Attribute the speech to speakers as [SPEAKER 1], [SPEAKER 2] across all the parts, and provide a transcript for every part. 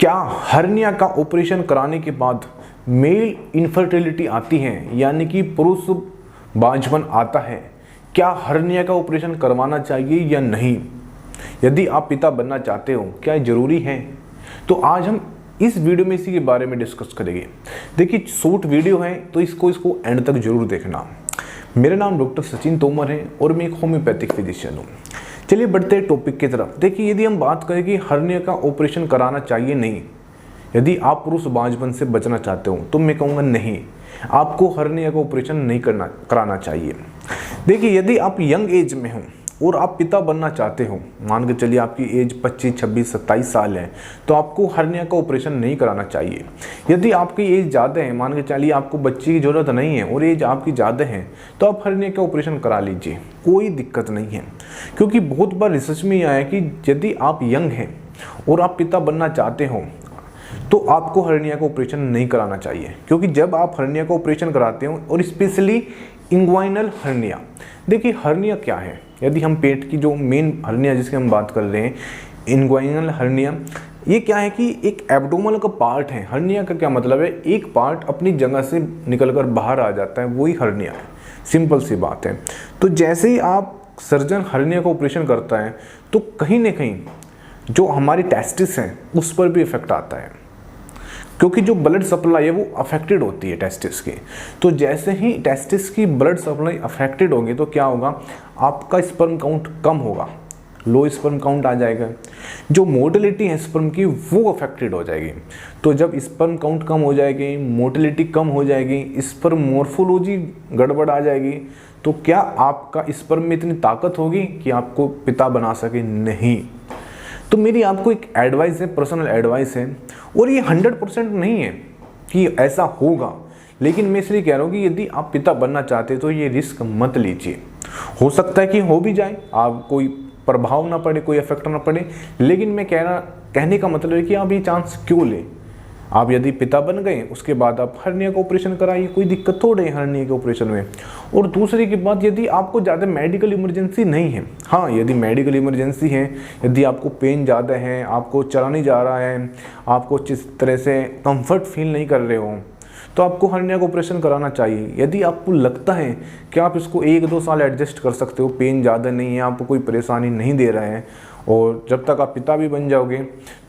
[SPEAKER 1] क्या हर्निया का ऑपरेशन कराने के बाद मेल इनफर्टिलिटी आती है, यानी कि पुरुष बांझपन आता है? क्या हर्निया का ऑपरेशन करवाना चाहिए या नहीं? यदि आप पिता बनना चाहते हो, क्या ज़रूरी है? तो आज हम इस वीडियो में इसी के बारे में डिस्कस करेंगे। देखिए, शॉर्ट वीडियो है तो इसको एंड तक जरूर देखना। मेरा नाम डॉक्टर सचिन तोमर है और मैं एक होम्योपैथिक फिजिशियन हूँ। चलिए बढ़ते हैं टॉपिक की तरफ। देखिए, यदि हम बात करें कि हर्निया का ऑपरेशन कराना चाहिए नहीं, यदि आप पुरुष बांझपन से बचना चाहते हो तो मैं कहूँगा नहीं, आपको हर्निया का ऑपरेशन नहीं कराना चाहिए। देखिए, यदि आप यंग एज में हो और आप पिता बनना चाहते हो, मान के चलिए आपकी एज 25, 26, 27 साल है, तो आपको हर्निया का ऑपरेशन नहीं कराना चाहिए। यदि आपकी एज ज़्यादा है, मान के चलिए आपको बच्चे की ज़रूरत नहीं है और एज आपकी ज़्यादा है, तो आप हर्निया का ऑपरेशन करा लीजिए, कोई दिक्कत नहीं है। क्योंकि बहुत बार रिसर्च में यह आया कि यदि आप यंग हैं और आप पिता बनना चाहते हो तो आपको हर्निया का ऑपरेशन नहीं कराना चाहिए। क्योंकि जब आप हर्निया का ऑपरेशन कराते हो, और स्पेशली इंग्वाइनल हर्निया, देखिए हर्निया क्या है, यदि हम पेट की जो मेन हर्निया जिसकी हम बात कर रहे हैं, इंग्वाइनल हर्निया, ये क्या है कि एक एब्डोमन का पार्ट है। हर्निया का क्या मतलब है, एक पार्ट अपनी जगह से निकलकर बाहर आ जाता है, वही हर्निया है। सिंपल सी बात है। तो जैसे ही आप सर्जन हर्निया का ऑपरेशन करता है तो कहीं ना कहीं जो हमारी टेस्टिस हैं उस पर भी इफेक्ट आता है, क्योंकि जो ब्लड सप्लाई है वो अफेक्टेड होती है टेस्टिस की। तो जैसे ही टेस्टिस की ब्लड सप्लाई अफेक्टेड होगी तो क्या होगा, आपका स्पर्म काउंट कम होगा, लो स्पर्म काउंट आ जाएगा, जो मोटिलिटी है स्पर्म की वो अफेक्टेड हो जाएगी। तो जब स्पर्म काउंट कम हो जाएगी, मोटिलिटी कम हो जाएगी, स्पर्म मोर्फोलॉजी गड़बड़ आ जाएगी, तो क्या आपका स्पर्म में इतनी ताकत होगी कि आपको पिता बना सके? नहीं। तो मेरी आपको एक एडवाइस है, पर्सनल एडवाइस है, और ये 100% नहीं है कि ऐसा होगा, लेकिन मैं इसलिए कह रहा हूँ कि यदि आप पिता बनना चाहते हैं तो ये रिस्क मत लीजिए। हो सकता है कि हो भी जाए, आप कोई प्रभाव ना पड़े, कोई इफेक्ट ना पड़े, लेकिन मैं कहने का मतलब है कि आप ये चांस क्यों लें। आप यदि पिता बन गए, उसके बाद आप हर्निया का ऑपरेशन कराइए, कोई दिक्कत थोड़ी है हर्निया के ऑपरेशन में। और दूसरी की बात, यदि आपको ज़्यादा मेडिकल इमरजेंसी नहीं है, हाँ यदि मेडिकल इमरजेंसी है, यदि आपको पेन ज़्यादा है, आपको चला नहीं जा रहा है, आपको जिस तरह से कंफर्ट फील नहीं कर रहे हो, तो आपको हर्निया का ऑपरेशन कराना चाहिए। यदि आपको लगता है कि आप इसको 1-2 साल एडजस्ट कर सकते हो, पेन ज़्यादा नहीं है, आपको कोई परेशानी नहीं दे रहा है, और जब तक आप पिता भी बन जाओगे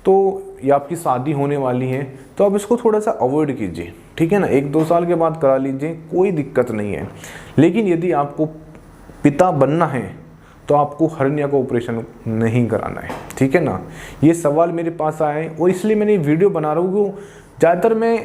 [SPEAKER 1] तो या आपकी शादी होने वाली है, तो आप इसको थोड़ा सा अवॉइड कीजिए, ठीक है ना। 1-2 साल के बाद करा लीजिए, कोई दिक्कत नहीं है। लेकिन यदि आपको पिता बनना है तो आपको हर्निया का ऑपरेशन नहीं कराना है, ठीक है ना। ये सवाल मेरे पास आया है और इसलिए मैंने वीडियो बना रहा हूँ। ज़्यादातर मैं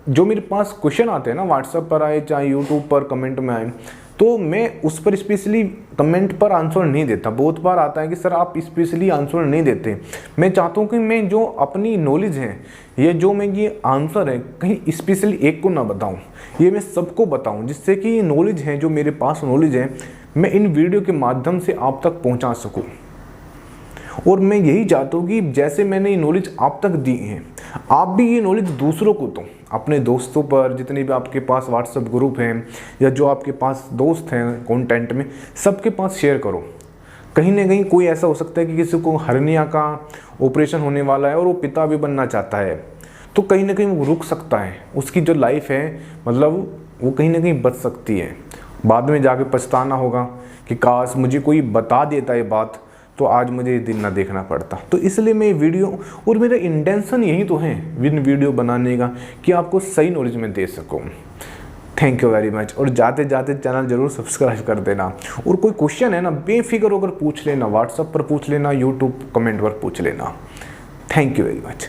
[SPEAKER 1] जो मेरे पास क्वेश्चन आते हैं ना, व्हाट्सएप पर आए चाहे यूट्यूब पर कमेंट में आए, तो मैं उस पर स्पेशली कमेंट पर आंसर नहीं देता। बहुत बार आता है कि सर आप स्पेशली आंसर नहीं देते। मैं चाहता हूँ कि मैं जो अपनी नॉलेज है, ये जो मैं ये आंसर है, कहीं स्पेशली एक को ना बताऊँ, ये मैं सबको बताऊँ, जिससे कि ये नॉलेज है, जो मेरे पास नॉलेज है, मैं इन वीडियो के माध्यम से आप तक पहुँचा सकूँ। और मैं यही चाहता हूँ कि जैसे मैंने ये नॉलेज आप तक दी है, आप भी ये नॉलेज दूसरों को दो, अपने दोस्तों पर, जितने भी आपके पास व्हाट्सएप ग्रुप हैं या जो आपके पास दोस्त हैं कंटेंट में, सबके पास शेयर करो। कहीं ना कहीं कोई ऐसा हो सकता है कि किसी को हर्निया का ऑपरेशन होने वाला है और वो पिता भी बनना चाहता है, तो कहीं ना कहीं वो रुक सकता है, उसकी जो लाइफ है मतलब वो कहीं ना कहीं बच सकती है। बाद में जाके पछताना होगा कि काश मुझे कोई बता देता ये बात, तो आज मुझे ये दिन ना देखना पड़ता। तो इसलिए मैं वीडियो, और मेरा इंटेंशन यही तो है विन वीडियो बनाने का, कि आपको सही नॉलेज में दे सकूँ। Thank you very much. और जाते जाते चैनल जरूर सब्सक्राइब कर देना। और कोई क्वेश्चन है ना, बेफिक्र होकर पूछ लेना, व्हाट्सएप पर पूछ लेना, यूट्यूब कमेंट पर पूछ लेना। Thank you very much.